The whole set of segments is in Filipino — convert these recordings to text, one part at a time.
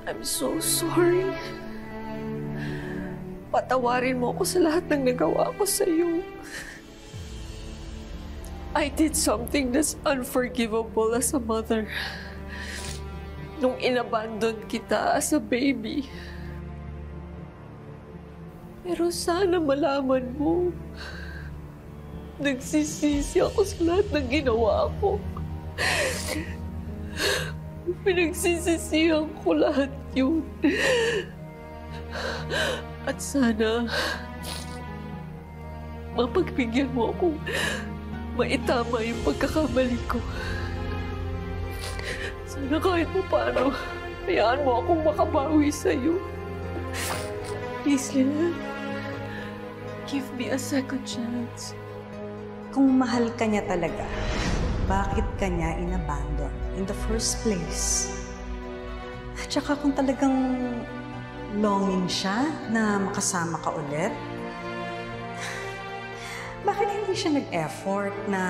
I'm so sorry. Patawarin mo ako sa lahat ng nagawa ko sa'yo. I did something that's unforgivable as a mother. Nung inabandon kita as a baby. Pero sana malaman mo, nagsisisi ako sa lahat ng ginawa ko. Pinagsisisihan ko lahat yun. At sana, mapagbigyan mo akong maitama yung pagkakamali ko. Sana kahit mo paano, hayaan mo akong makabawi sa'yo. Please, Lynette. Give me a second chance. Kung mahal ka niya talaga, bakit ka niya inabandon in the first place? At saka kung talagang longing siya na makasama ka ulit, bakit hindi siya nag-effort na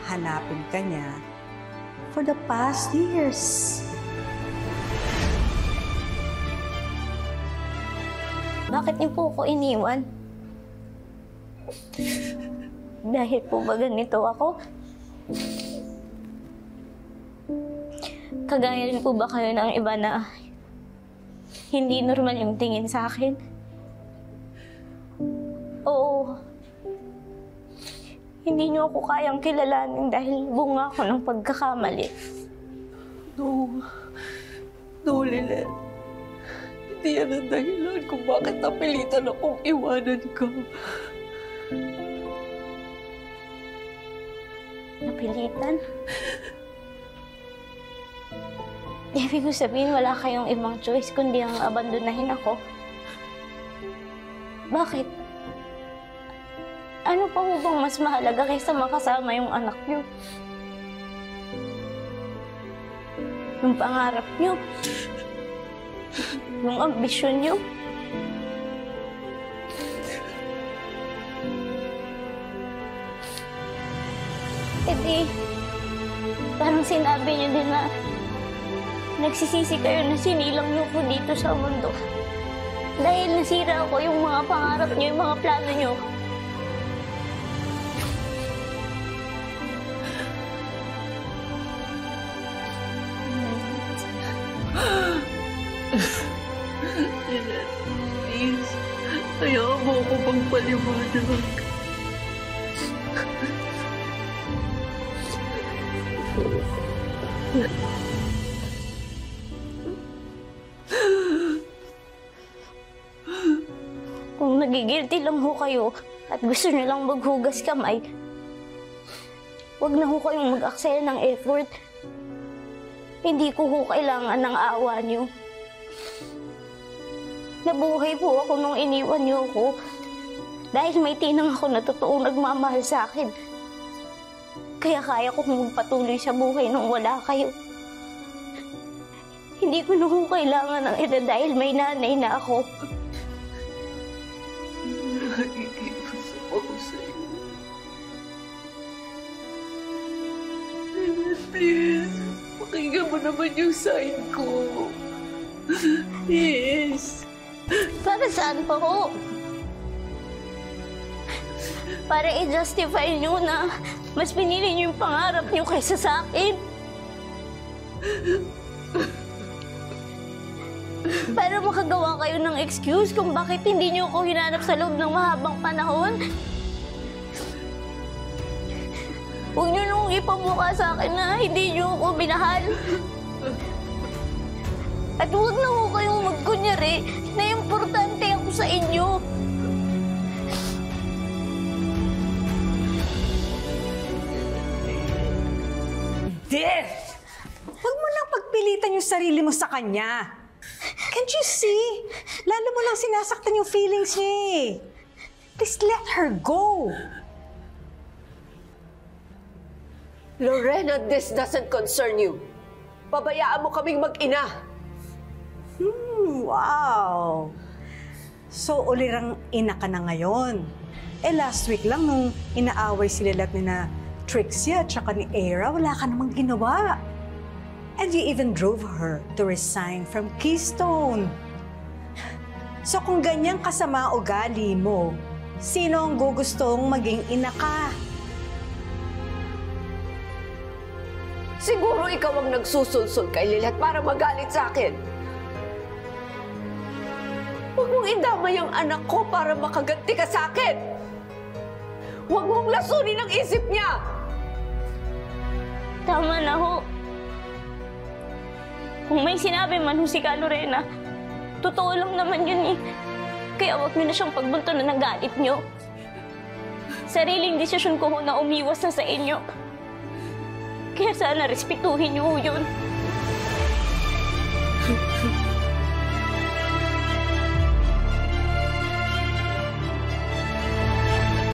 hanapin ka niya for the past years? Bakit niyo po ako iniwan? Dahil po ba ganito ako? Kagaya rin po ba kayo ng iba na hindi normal yung tingin sa akin? Oo. Hindi niyo ako kayang kilalanin dahil bunga ako ng pagkakamali. No. No, Lynette. Hindi yan ang dahilan kung bakit napilitan akong iwanan ka. Napilitan? Ibig ko sabihin, wala kayong ibang choice kundi ang abandonahin ako. Bakit? Ano pa po bang mas mahalaga kaysa makasama yung anak niyo? Yung pangarap niyo? Yung ambisyon niyo? E di, parang sinabi niyo din na nagsisisi kayo na sinilang niyo ko dito sa mundo. Dahil nasira ko yung mga pangarap niyo, yung mga plano niyo. Please, hayaan mo ako pagpaliwanag. Kung nagigilty lang ho kayo at gusto niyo lang maghugas kamay, huwag na ho kayong mag-aksaya ng effort. Hindi ko ho kailangan ng awa niyo. Nabuhay po ako nung iniwan niyo ako dahil may tinang ako na totoong nagmamahal sa akin. Kaya kaya ko magpatuloy sa buhay nung wala kayo. Hindi ko na ho kailangan ng ina dahil may nanay na ako. Nakikiusap ako sa'yo. Please, pakinggan mo naman yung side ko. Yes. Para saan pa ho? Para i-justify niyo na mas pinili niyo yung pangarap niyo kaysa sa akin. Para makagawa kayo ng excuse kung bakit hindi niyo ako hinanap sa loob ng mahabang panahon. Huwag niyo nung ipamukha sa akin na hindi niyo ako minahal. At huwag na ho kayong magkunyari na importante ako sa inyo. Death! Huwag mo nang pagpilitan yung sarili mo sa kanya. Can't you see? Lalo mo lang sinasaktan yung feelings niya eh. Please let her go. Lorena, this doesn't concern you. Pabayaan mo kaming mag-ina. Wow. So, ulirang ina ka na ngayon. Eh, last week lang nung inaaway sila lahat ni na Trixie at saka ni Era, wala ka namang ginawa. And you even drove her to resign from Keystone. So kung ganyang kasama ugali mo, sino ang gugustong maging ina ka? Siguro ikaw ang nagsusulsul kay Lilet para magalit sa akin. Huwag mong indamay ang anak ko para makaganti ka sa akin. Huwag mong lasunin ang isip niya. Tama na ho. Kung may sinabi man ho si Ka Lorena, totoo lang naman yun eh. Kaya huwag niyo na siyang pagbunto na ng galit niyo. Sariling desisyon ko ho na umiwas na sa inyo. Kaya sana respetuhin niyo ho yun.